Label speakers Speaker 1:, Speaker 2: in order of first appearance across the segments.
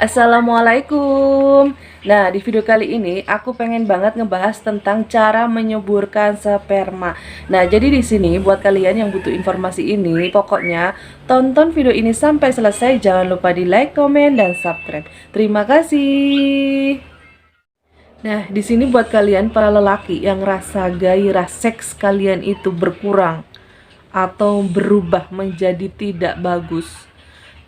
Speaker 1: Assalamualaikum. Nah, di video kali ini aku pengen banget ngebahas tentang cara menyuburkan sperma. Nah, jadi di sini buat kalian yang butuh informasi ini, pokoknya tonton video ini sampai selesai. Jangan lupa di like, komen, dan subscribe. Terima kasih. Nah, di sini buat kalian para lelaki yang rasa gairah seks kalian itu berkurang atau berubah menjadi tidak bagus,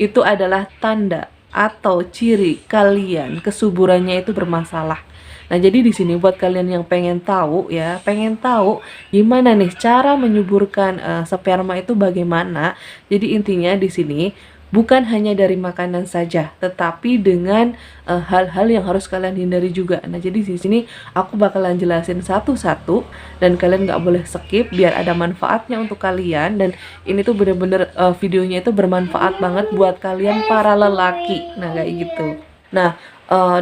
Speaker 1: itu adalah tanda atau ciri kalian kesuburannya itu bermasalah. Nah, jadi di sini buat kalian yang pengen tahu ya, pengen tahu gimana nih cara menyuburkan sperma itu bagaimana. Jadi intinya di sini bukan hanya dari makanan saja, tetapi dengan hal-hal yang harus kalian hindari juga. Nah, jadi di sini aku bakalan jelasin satu-satu dan kalian nggak boleh skip biar ada manfaatnya untuk kalian. Dan ini tuh bener-bener videonya itu bermanfaat banget buat kalian para lelaki. Nah, kayak gitu. Nah,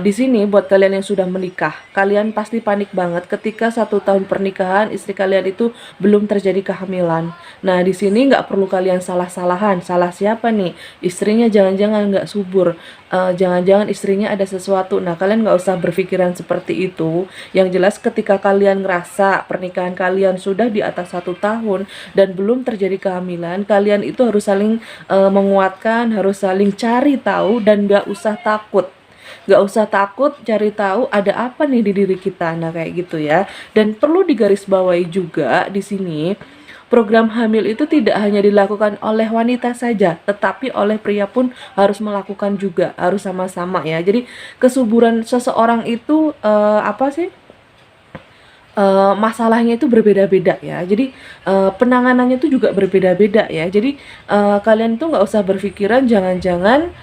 Speaker 1: di sini buat kalian yang sudah menikah, kalian pasti panik banget ketika 1 tahun pernikahan istri kalian itu belum terjadi kehamilan. Nah, di sini nggak perlu kalian salah-salahan. Salah siapa nih? Istrinya jangan-jangan nggak subur. Jangan-jangan istrinya ada sesuatu. Nah, kalian nggak usah berpikiran seperti itu. Yang jelas ketika kalian ngerasa pernikahan kalian sudah di atas 1 tahun dan belum terjadi kehamilan, kalian itu harus saling menguatkan, harus saling cari tahu dan nggak usah takut. Gak usah takut cari tahu ada apa nih di diri kita. Nah, kayak gitu ya. Dan perlu digarisbawahi juga di sini, program hamil itu tidak hanya dilakukan oleh wanita saja, tetapi oleh pria pun harus melakukan juga, harus sama-sama ya. Jadi kesuburan seseorang itu apa sih? Masalahnya itu berbeda-beda ya. Jadi penanganannya itu juga berbeda-beda ya. Jadi kalian tuh nggak usah berpikiran jangan-jangan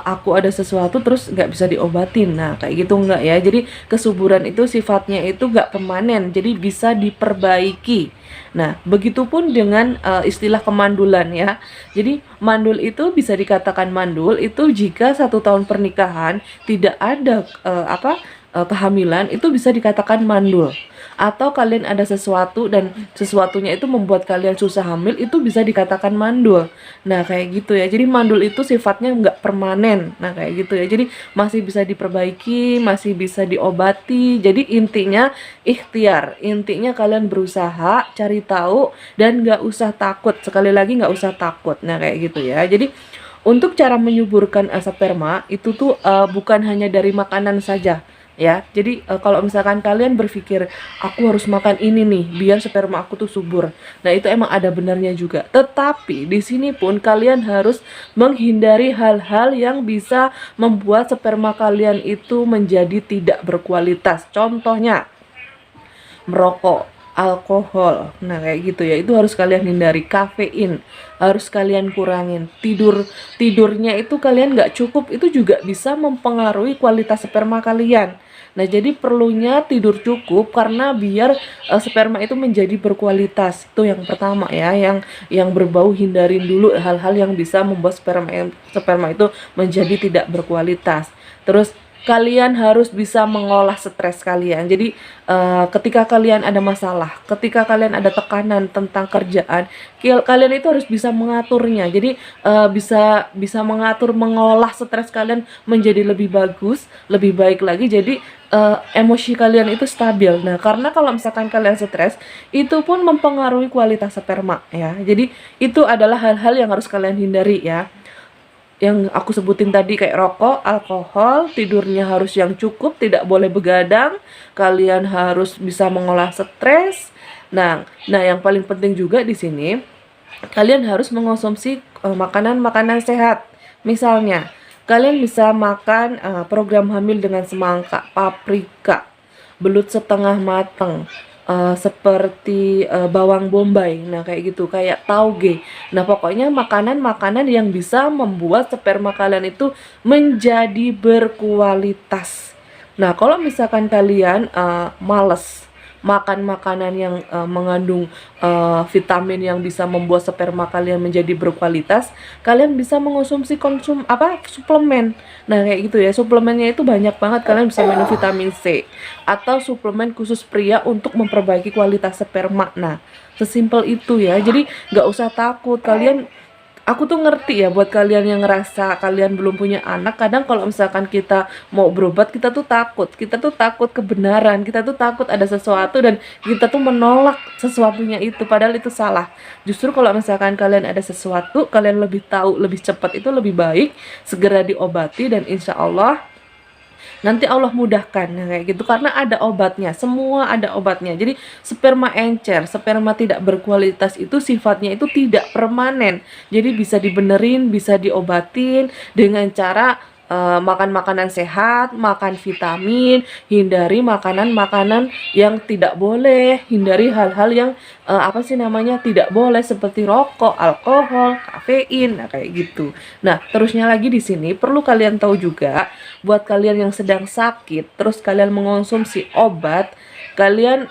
Speaker 1: aku ada sesuatu terus nggak bisa diobatin. Nah, kayak gitu nggak ya. Jadi kesuburan itu sifatnya itu nggak permanen, jadi bisa diperbaiki. Nah, begitupun dengan istilah kemandulan ya. Jadi mandul itu bisa dikatakan mandul itu jika 1 tahun pernikahan tidak ada kehamilan, itu bisa dikatakan mandul. Atau kalian ada sesuatu dan sesuatunya itu membuat kalian susah hamil, itu bisa dikatakan mandul. Nah, kayak gitu ya. Jadi mandul itu sifatnya nggak permanen. Nah, kayak gitu ya. Jadi masih bisa diperbaiki, masih bisa diobati. Jadi intinya ikhtiar. Intinya kalian berusaha cari tahu dan nggak usah takut. Sekali lagi nggak usah takut. Nah, kayak gitu ya. Jadi untuk cara menyuburkan sperma itu tuh bukan hanya dari makanan saja ya. Jadi kalau misalkan kalian berpikir aku harus makan ini nih biar sperma aku tuh subur. Nah, itu emang ada benarnya juga. Tetapi di sini pun kalian harus menghindari hal-hal yang bisa membuat sperma kalian itu menjadi tidak berkualitas. Contohnya merokok, alkohol. Nah, kayak gitu ya. Itu harus kalian hindari. Kafein harus kalian kurangin. Tidurnya itu kalian nggak cukup, itu juga bisa mempengaruhi kualitas sperma kalian. Nah, jadi perlunya tidur cukup karena biar sperma itu menjadi berkualitas. Itu yang pertama ya, yang berbau hindarin dulu hal-hal yang bisa membuat sperma itu menjadi tidak berkualitas. Terus kalian harus bisa mengolah stres kalian. Jadi ketika kalian ada masalah, ketika kalian ada tekanan tentang kerjaan, kalian itu harus bisa mengaturnya. Jadi bisa mengatur, mengolah stres kalian menjadi lebih bagus, lebih baik lagi. Jadi emosi kalian itu stabil. Nah, karena kalau misalkan kalian stres, itu pun mempengaruhi kualitas sperma ya. Jadi itu adalah hal-hal yang harus kalian hindari ya, yang aku sebutin tadi, kayak rokok, alkohol, tidurnya harus yang cukup, tidak boleh begadang, kalian harus bisa mengolah stres. Nah, yang paling penting juga di sini, kalian harus mengonsumsi makanan-makanan sehat. Misalnya, kalian bisa makan program hamil dengan semangka, paprika, belut setengah matang, seperti bawang bombay. Nah, kayak gitu, kayak tauge. Nah, pokoknya makanan-makanan yang bisa membuat sperma kalian itu menjadi berkualitas. Nah, kalau misalkan kalian males makan makanan yang mengandung vitamin yang bisa membuat sperma kalian menjadi berkualitas, kalian bisa mengonsumsi suplemen. Nah, kayak gitu ya. Suplemennya itu banyak banget. Kalian bisa minum vitamin C atau suplemen khusus pria untuk memperbaiki kualitas sperma. Nah, sesimpel itu ya. Jadi nggak usah takut. Kalian Aku tuh ngerti ya buat kalian yang ngerasa kalian belum punya anak, kadang kalau misalkan kita mau berobat kita tuh takut kebenaran, kita tuh takut ada sesuatu dan kita tuh menolak sesuatunya itu, padahal itu salah. Justru kalau misalkan kalian ada sesuatu, kalian lebih tahu lebih cepat itu lebih baik, segera diobati dan insya Allah nanti Allah mudahkan ya, kayak gitu, karena ada obatnya, semua ada obatnya. Jadi sperma encer, sperma tidak berkualitas itu sifatnya itu tidak permanen, jadi bisa dibenerin, bisa diobatin dengan cara makan makanan sehat, makan vitamin, hindari makanan-makanan yang tidak boleh, hindari hal-hal yang apa sih namanya tidak boleh seperti rokok, alkohol, kafein, nah kayak gitu. Nah, terusnya lagi di sini perlu kalian tahu juga buat kalian yang sedang sakit, terus kalian mengonsumsi obat, kalian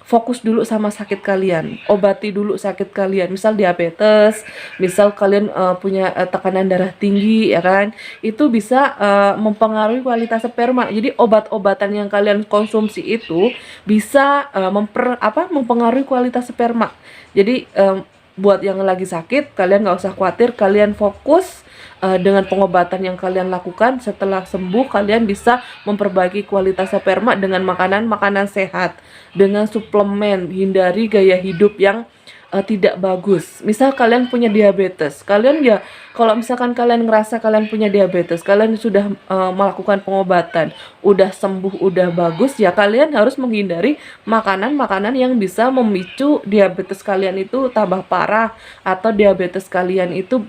Speaker 1: fokus dulu sama sakit kalian, obati dulu sakit kalian, misal diabetes, misal kalian punya tekanan darah tinggi, ya kan, itu bisa mempengaruhi kualitas sperma. Jadi obat-obatan yang kalian konsumsi itu bisa mempengaruhi kualitas sperma. Jadi buat yang lagi sakit, kalian nggak usah khawatir, kalian fokus dengan pengobatan yang kalian lakukan. Setelah sembuh, kalian bisa memperbaiki kualitas sperma dengan makanan-makanan sehat, dengan suplemen, hindari gaya hidup yang tidak bagus. Misal kalian punya diabetes, kalian ya kalau misalkan kalian ngerasa kalian punya diabetes, kalian sudah melakukan pengobatan, udah sembuh, udah bagus, ya kalian harus menghindari makanan-makanan yang bisa memicu diabetes kalian itu tambah parah atau diabetes kalian itu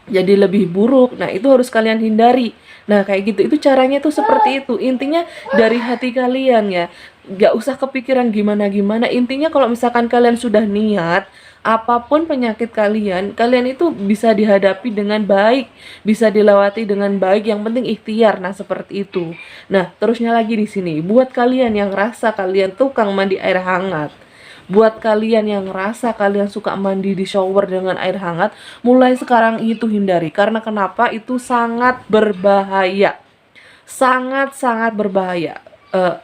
Speaker 1: jadi lebih buruk. Nah, itu harus kalian hindari. Nah, kayak gitu. Itu caranya tuh seperti itu. Intinya dari hati kalian ya. Gak usah kepikiran gimana-gimana. Intinya kalau misalkan kalian sudah niat, apapun penyakit kalian, kalian itu bisa dihadapi dengan baik, bisa dilewati dengan baik. Yang penting ikhtiar. Nah, seperti itu. Nah, terusnya lagi di sini. Buat kalian yang rasa kalian tukang mandi air hangat, buat kalian yang ngerasa kalian suka mandi di shower dengan air hangat, mulai sekarang itu hindari. Karena kenapa? Itu sangat berbahaya. Sangat-sangat berbahaya.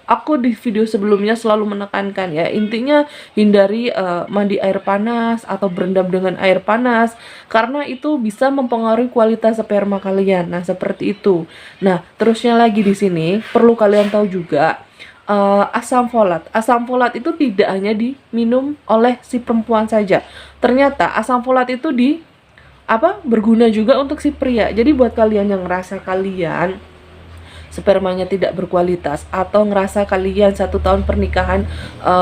Speaker 1: Aku di video sebelumnya selalu menekankan ya, intinya hindari mandi air panas atau berendam dengan air panas, karena itu bisa mempengaruhi kualitas sperma kalian. Nah, seperti itu. Nah, terusnya lagi di sini perlu kalian tahu juga asam folat. Asam folat itu tidak hanya diminum oleh si perempuan saja. Ternyata asam folat itu berguna juga untuk si pria. Jadi buat kalian yang ngerasa kalian spermanya tidak berkualitas atau ngerasa kalian 1 tahun pernikahan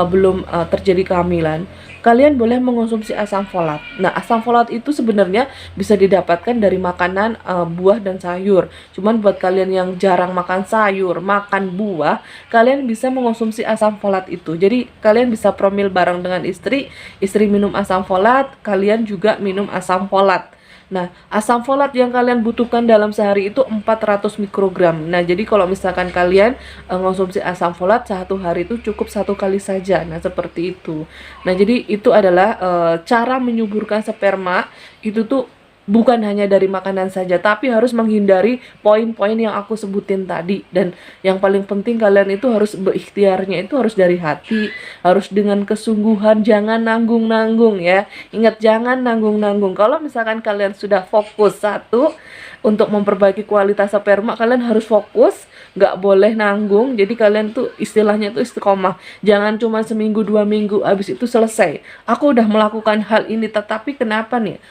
Speaker 1: belum terjadi kehamilan, kalian boleh mengonsumsi asam folat. Nah, asam folat itu sebenarnya bisa didapatkan dari makanan buah dan sayur. Cuman buat kalian yang jarang makan sayur, makan buah, kalian bisa mengonsumsi asam folat itu. Jadi kalian bisa promil bareng dengan istri, istri minum asam folat, kalian juga minum asam folat. Nah, asam folat yang kalian butuhkan dalam sehari itu 400 mikrogram. Nah, jadi kalau misalkan kalian mengonsumsi asam folat 1 hari itu cukup 1 kali saja. Nah, seperti itu. Nah, jadi itu adalah cara menyuburkan sperma itu tuh bukan hanya dari makanan saja, tapi harus menghindari poin-poin yang aku sebutin tadi. Dan yang paling penting kalian itu harus berikhtiarnya itu harus dari hati, harus dengan kesungguhan, jangan nanggung-nanggung ya. Ingat, jangan nanggung-nanggung. Kalau misalkan kalian sudah fokus satu untuk memperbaiki kualitas sperma, kalian harus fokus, nggak boleh nanggung. Jadi kalian tuh istilahnya tuh istiqomah, jangan cuma seminggu 2 minggu habis itu selesai. Aku udah melakukan hal ini, tetapi kenapa nih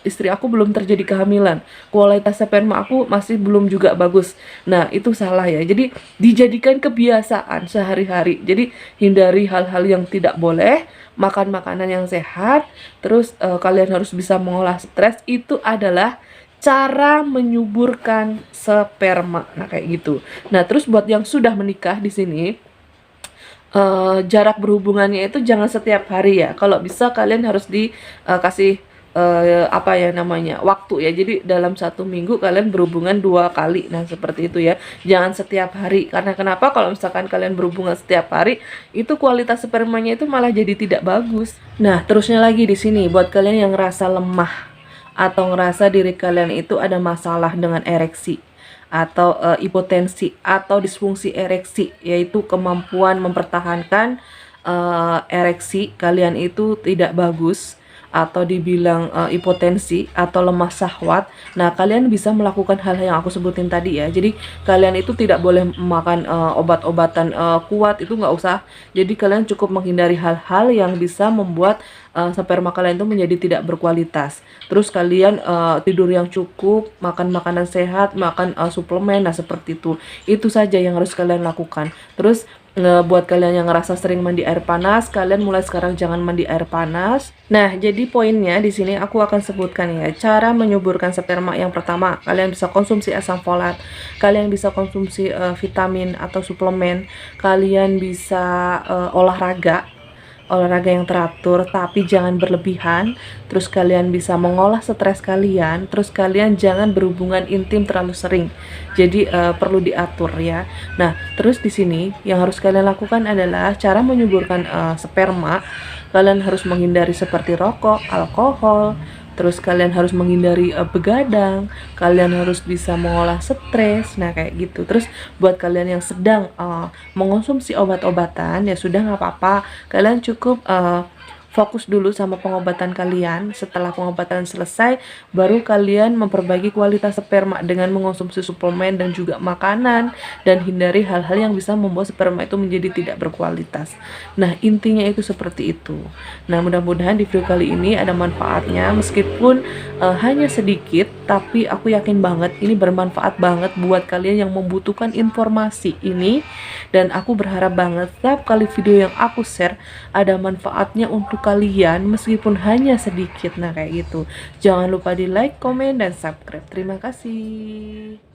Speaker 1: istri aku belum terjadi kehamilan, kualitas sperma aku masih belum juga bagus. Nah, itu salah ya. Jadi dijadikan kebiasaan sehari-hari. Jadi hindari hal-hal yang tidak boleh, makan makanan yang sehat, terus kalian harus bisa mengolah stres. Itu adalah cara menyuburkan sperma. Nah, kayak gitu. Nah, terus buat yang sudah menikah di sini, jarak berhubungannya itu jangan setiap hari ya. Kalau bisa kalian harus dikasih waktu ya. Jadi dalam 1 minggu kalian berhubungan 2 kali. Nah, seperti itu ya. Jangan setiap hari. Karena kenapa? Kalau misalkan kalian berhubungan setiap hari, itu kualitas spermanya itu malah jadi tidak bagus. Nah, terusnya lagi di sini buat kalian yang ngerasa lemah atau ngerasa diri kalian itu ada masalah dengan ereksi atau hipotensi atau disfungsi ereksi, yaitu kemampuan mempertahankan ereksi kalian itu tidak bagus, atau dibilang hipotensi atau lemah syahwat, nah kalian bisa melakukan hal yang aku sebutin tadi ya. Jadi kalian itu tidak boleh makan obat-obatan kuat, itu nggak usah. Jadi kalian cukup menghindari hal-hal yang bisa membuat sperma kalian itu menjadi tidak berkualitas. Terus kalian tidur yang cukup, makan makanan sehat, makan suplemen, nah seperti itu. Itu saja yang harus kalian lakukan. Terus buat kalian yang ngerasa sering mandi air panas, kalian mulai sekarang jangan mandi air panas. Nah, jadi poinnya di sini aku akan sebutkan ya, cara menyuburkan sperma. Yang pertama, kalian bisa konsumsi asam folat, kalian bisa konsumsi vitamin atau suplemen, kalian bisa olahraga yang teratur tapi jangan berlebihan. Terus kalian bisa mengolah stres kalian, terus kalian jangan berhubungan intim terlalu sering. Jadi perlu diatur ya. Nah, terus di sini yang harus kalian lakukan adalah cara menyuburkan sperma. Kalian harus menghindari seperti rokok, alkohol, terus kalian harus menghindari begadang, kalian harus bisa mengolah stres, nah kayak gitu. Terus buat kalian yang sedang mengonsumsi obat-obatan, ya sudah nggak apa-apa, kalian cukup fokus dulu sama pengobatan kalian. Setelah pengobatan selesai, baru kalian memperbaiki kualitas sperma dengan mengonsumsi suplemen dan juga makanan, dan hindari hal-hal yang bisa membuat sperma itu menjadi tidak berkualitas. Nah, intinya itu seperti itu. Nah, mudah-mudahan di video kali ini ada manfaatnya, meskipun hanya sedikit, tapi aku yakin banget ini bermanfaat banget buat kalian yang membutuhkan informasi ini. Dan aku berharap banget setiap kali video yang aku share ada manfaatnya untuk kalian, meskipun hanya sedikit. Nah kayak gitu, jangan lupa di like, komen, dan subscribe. Terima kasih.